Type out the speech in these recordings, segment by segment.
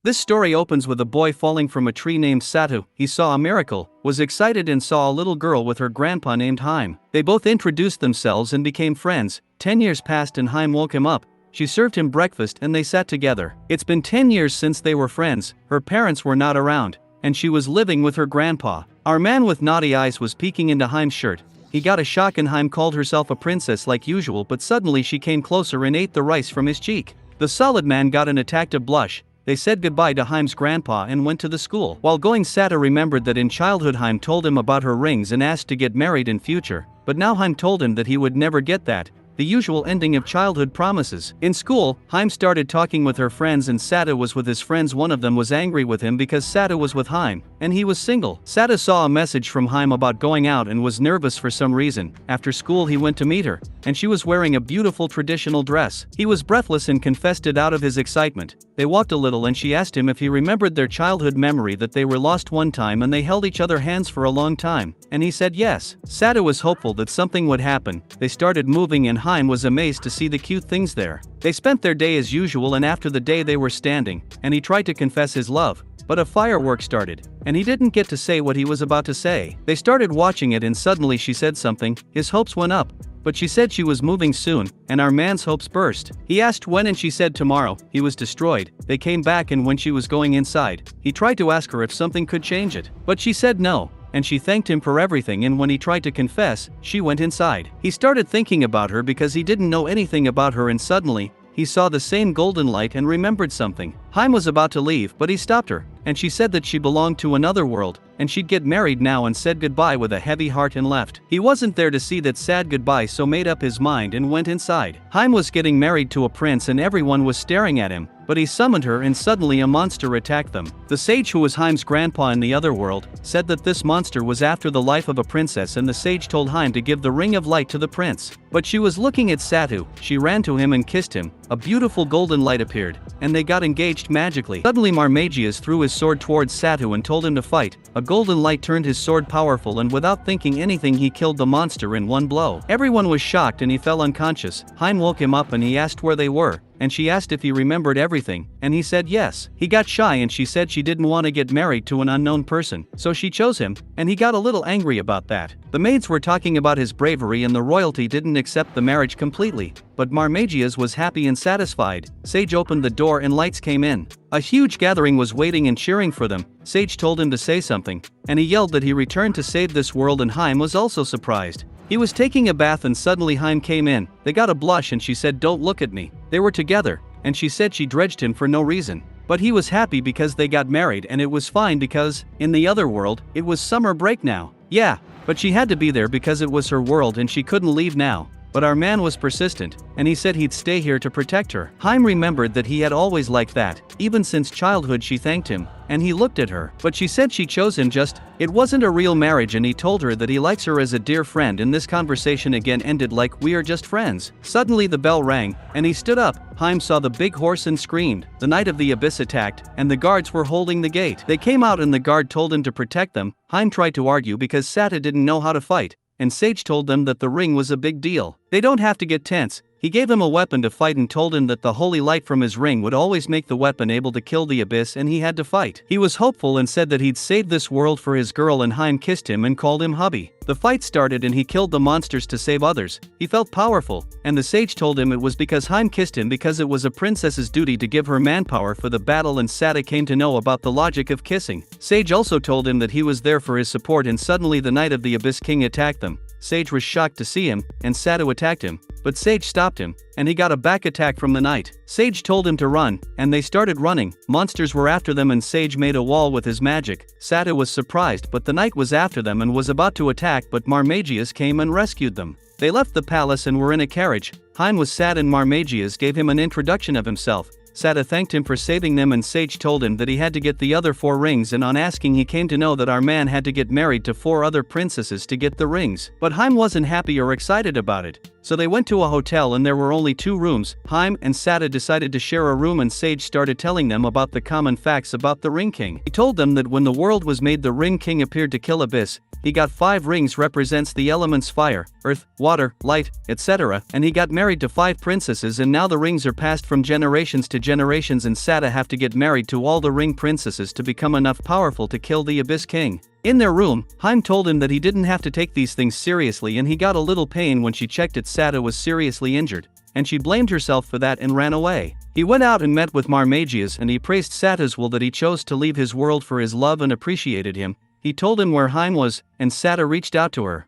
This story opens with a boy falling from a tree named Satou. He saw a miracle, was excited and saw a little girl with her grandpa named Hime. They both introduced themselves and became friends. 10 years passed and Hime woke him up. She served him breakfast and they sat together. It's been 10 years since they were friends. Her parents were not around, and she was living with her grandpa. Our man with naughty eyes was peeking into Hime's shirt. He got a shock and Hime called herself a princess like usual, but suddenly she came closer and ate the rice from his cheek. The solid man got an attack of blush. They said goodbye to Hime's grandpa and went to the school. While going, Satou remembered that in childhood Hime told him about her rings and asked to get married in future, but now Hime told him that he would never get that. The usual ending of childhood promises. In school, Hime started talking with her friends and Satou was with his friends. One of them was angry with him because Satou was with Hime, and he was single. Satou saw a message from Hime about going out and was nervous for some reason. After school he went to meet her, and she was wearing a beautiful traditional dress. He was breathless and confessed it out of his excitement. They walked a little and she asked him if he remembered their childhood memory that they were lost one time and they held each other hands for a long time, and he said yes. Satou was hopeful that something would happen. They started moving and Hime was amazed to see the cute things there. They spent their day as usual, and after the day they were standing, and he tried to confess his love, but a firework started, and he didn't get to say what he was about to say. They started watching it and suddenly she said something. His hopes went up, but she said she was moving soon, and our man's hopes burst. He asked when and she said tomorrow. He was destroyed. They came back and when she was going inside, he tried to ask her if something could change it, but she said no. And she thanked him for everything, and when he tried to confess, she went inside. He started thinking about her because he didn't know anything about her, and suddenly, he saw the same golden light and remembered something. Hime was about to leave, but he stopped her, and she said that she belonged to another world, and she'd get married now, and said goodbye with a heavy heart and left. He wasn't there to see that sad goodbye, so made up his mind and went inside. Hime was getting married to a prince and everyone was staring at him, but he summoned her and suddenly a monster attacked them. The sage, who was Hime's grandpa in the other world, said that this monster was after the life of a princess, and the sage told Hime to give the ring of light to the prince. But she was looking at Satou. She ran to him and kissed him. A beautiful golden light appeared, and they got engaged magically. Suddenly Marmagius threw his sword towards Satou and told him to fight. A golden light turned his sword powerful, and without thinking anything he killed the monster in one blow. Everyone was shocked and he fell unconscious. Hime woke him up and he asked where they were, and she asked if he remembered everything, and he said yes. He got shy and she said she didn't want to get married to an unknown person, so she chose him, and he got a little angry about that. The maids were talking about his bravery and the royalty didn't accept the marriage completely, but Marmagius was happy and satisfied. Sage opened the door and lights came in. A huge gathering was waiting and cheering for them. Sage told him to say something, and he yelled that he returned to save this world, and Hime was also surprised. He was taking a bath and suddenly Hime came in. They got a blush and she said, "Don't look at me." They were together, and she said she dredged him for no reason. But he was happy because they got married, and it was fine because, in the other world, it was summer break now. Yeah, but she had to be there because it was her world and she couldn't leave now. But our man was persistent, and he said he'd stay here to protect her. Hime remembered that he had always liked that. Even since childhood she thanked him, and he looked at her. But she said she chose him just, it wasn't a real marriage, and he told her that he likes her as a dear friend, and this conversation again ended like, "We are just friends." Suddenly the bell rang, and he stood up. Hime saw the big horse and screamed. The Knight of the Abyss attacked, and the guards were holding the gate. They came out and the guard told him to protect them. Hime tried to argue because Satou didn't know how to fight, and Sage told them that the ring was a big deal. They don't have to get tense. He gave him a weapon to fight and told him that the holy light from his ring would always make the weapon able to kill the abyss, and he had to fight. He was hopeful and said that he'd save this world for his girl, and Hime kissed him and called him hubby. The fight started and he killed the monsters to save others. He felt powerful, and the sage told him it was because Hime kissed him because it was a princess's duty to give her manpower for the battle, and Satou came to know about the logic of kissing. Sage also told him that he was there for his support, and suddenly the Knight of the Abyss King attacked them. Sage was shocked to see him, and Satou attacked him, but Sage stopped him, and he got a back attack from the knight. Sage told him to run, and they started running. Monsters were after them and Sage made a wall with his magic. Satou was surprised, but the knight was after them and was about to attack, but Marmagius came and rescued them. They left the palace and were in a carriage. Hime was sad and Marmagius gave him an introduction of himself. Satou thanked him for saving them, and Sage told him that he had to get the other 4 rings, and on asking he came to know that our man had to get married to 4 other princesses to get the rings. But Hime wasn't happy or excited about it, So they went to a hotel and there were only 2 rooms. Hime and Satou decided to share a room and Sage started telling them about the common facts about the Ring King. He told them that when the world was made the Ring King appeared to kill Abyss. He got 5 rings represents the elements fire, earth, water, light, etc. and he got married to 5 princesses and now the rings are passed from generations to generations and Satou have to get married to all the ring princesses to become enough powerful to kill the Abyss King. In their room, Hime told him that he didn't have to take these things seriously and he got a little pain when she checked it. Satou was seriously injured, and she blamed herself for that and ran away. He went out and met with Marmagius and he praised Satou's will that he chose to leave his world for his love and appreciated him. He told him where Hime was, and Satou reached out to her.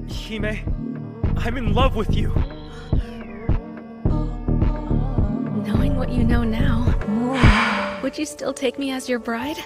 Hime, I'm in love with you. Knowing what you know now, would you still take me as your bride?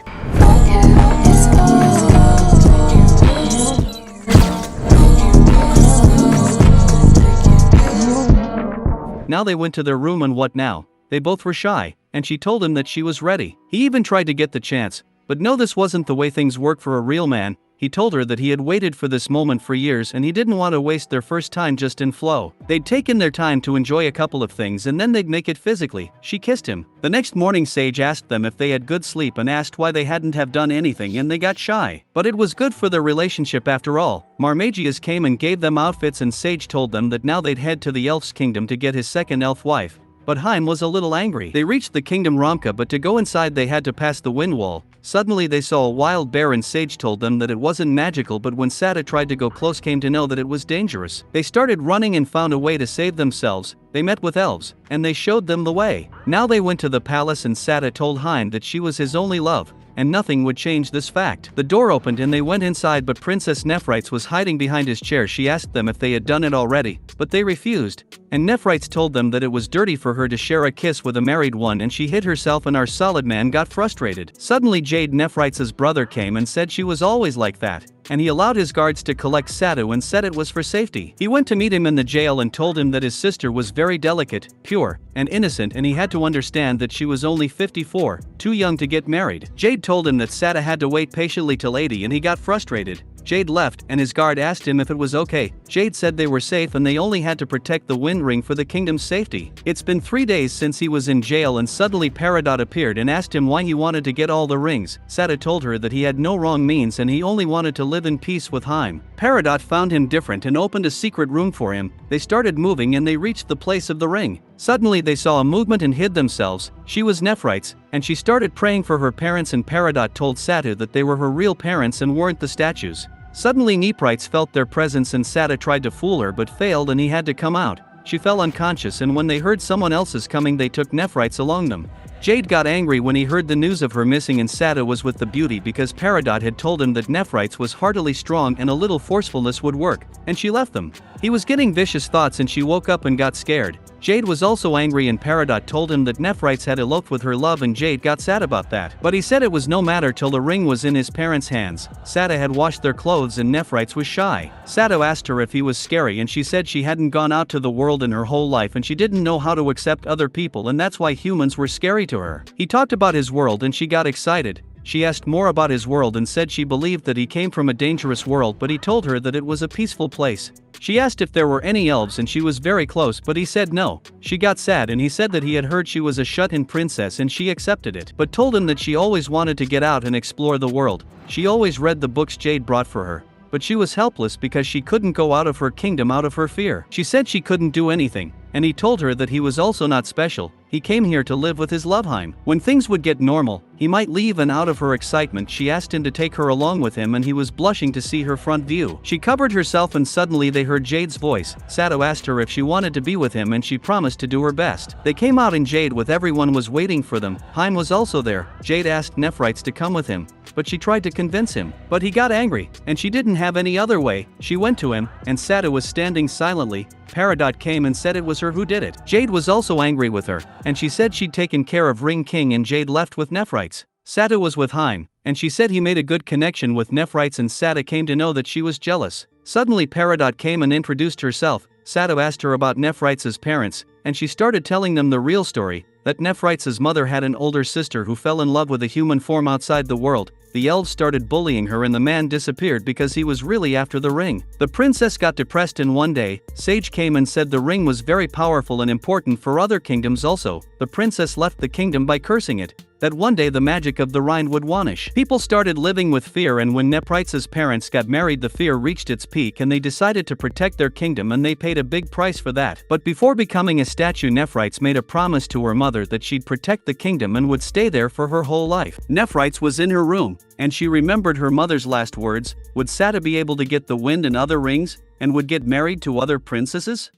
Now they went to their room and what now? They both were shy, and she told him that she was ready. He even tried to get the chance, but no, this wasn't the way things work for a real man. He told her that he had waited for this moment for years and he didn't want to waste their first time just in flow. They'd taken their time to enjoy a couple of things and then they'd make it physically. She kissed him. The next morning Sage asked them if they had good sleep and asked why they hadn't have done anything and they got shy. But it was good for their relationship after all. Marmagius came and gave them outfits and Sage told them that now they'd head to the elf's kingdom to get his second elf wife. But Hime was a little angry. They reached the kingdom Ramka but to go inside they had to pass the wind wall. Suddenly they saw a wild bear and Sage told them that it wasn't magical but when Satou tried to go close came to know that it was dangerous. They started running and found a way to save themselves. They met with elves, and they showed them the way. Now they went to the palace and Satou told Hime that she was his only love, and nothing would change this fact. The door opened and they went inside but Princess Nephrites was hiding behind his chair. She asked them if they had done it already, but they refused. And Nephrites told them that it was dirty for her to share a kiss with a married one and she hid herself and our solid man got frustrated. Suddenly Jade Nephrites' brother came and said she was always like that, and he allowed his guards to collect Satou and said it was for safety. He went to meet him in the jail and told him that his sister was very delicate, pure, and innocent and he had to understand that she was only 54, too young to get married. Jade told him that Satou had to wait patiently till 80 and he got frustrated. Jade left and his guard asked him if it was okay. Jade said they were safe and they only had to protect the wind ring for the kingdom's safety. It's been 3 days since he was in jail and suddenly Peridot appeared and asked him why he wanted to get all the rings. Satou told her that he had no wrong means and he only wanted to live in peace with Hime. Peridot found him different and opened a secret room for him. They started moving and they reached the place of the ring. Suddenly they saw a movement and hid themselves. She was Nephrites, and she started praying for her parents and Peridot told Satou that they were her real parents and weren't the statues. Suddenly Nephrites felt their presence and Satou tried to fool her but failed and he had to come out. She fell unconscious and when they heard someone else's coming they took Nephrites along them. Jade got angry when he heard the news of her missing and Satou was with the beauty because Peridot had told him that Nephrites was heartily strong and a little forcefulness would work, and she left them. He was getting vicious thoughts and she woke up and got scared. Jade was also angry and Peridot told him that Nephrites had eloped with her love and Jade got sad about that. But he said it was no matter till the ring was in his parents' hands. Satou had washed their clothes and Nephrites was shy. Satou asked her if he was scary and she said she hadn't gone out to the world in her whole life and she didn't know how to accept other people and that's why humans were scary to her. He talked about his world and she got excited. She asked more about his world and said she believed that he came from a dangerous world but he told her that it was a peaceful place. She asked if there were any elves and she was very close but he said no. She got sad and he said that he had heard she was a shut-in princess and she accepted it, but told him that she always wanted to get out and explore the world. She always read the books Jade brought for her, but she was helpless because she couldn't go out of her kingdom out of her fear. She said she couldn't do anything, and he told her that he was also not special. He came here to live with his love Hime. When things would get normal, he might leave and out of her excitement she asked him to take her along with him and he was blushing to see her front view. She covered herself and suddenly they heard Jade's voice. Satou asked her if she wanted to be with him and she promised to do her best. They came out in Jade with everyone was waiting for them. Hime was also there. Jade asked Nephrites to come with him, but she tried to convince him. But he got angry, and she didn't have any other way. She went to him, and Satou was standing silently. Peridot came and said it was her who did it. Jade was also angry with her, and she said she'd taken care of Ring King and Jade left with Nephrites. Satou was with Hime, and she said he made a good connection with Nephrites and Satou came to know that she was jealous. Suddenly Peridot came and introduced herself. Satou asked her about Nephrites' parents, and she started telling them the real story, that Nephrites' mother had an older sister who fell in love with a human form outside the world, the elves started bullying her and the man disappeared because he was really after the ring. The princess got depressed and one day, Sage came and said the ring was very powerful and important for other kingdoms also. The princess left the kingdom by cursing it, that one day the magic of the Rhine would vanish. People started living with fear, and when Nepritz's parents got married the fear reached its peak and they decided to protect their kingdom, and they paid a big price for that. But before becoming a statue, Nephrites made a promise to her mother that she'd protect the kingdom and would stay there for her whole life. Nephrites was in her room, and she remembered her mother's last words. Would Satou be able to get the wind and other rings, and would get married to other princesses?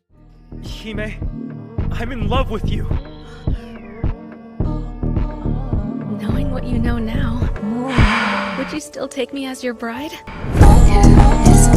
Hime, I'm in love with you. Knowing what you know now, would you still take me as your bride? Is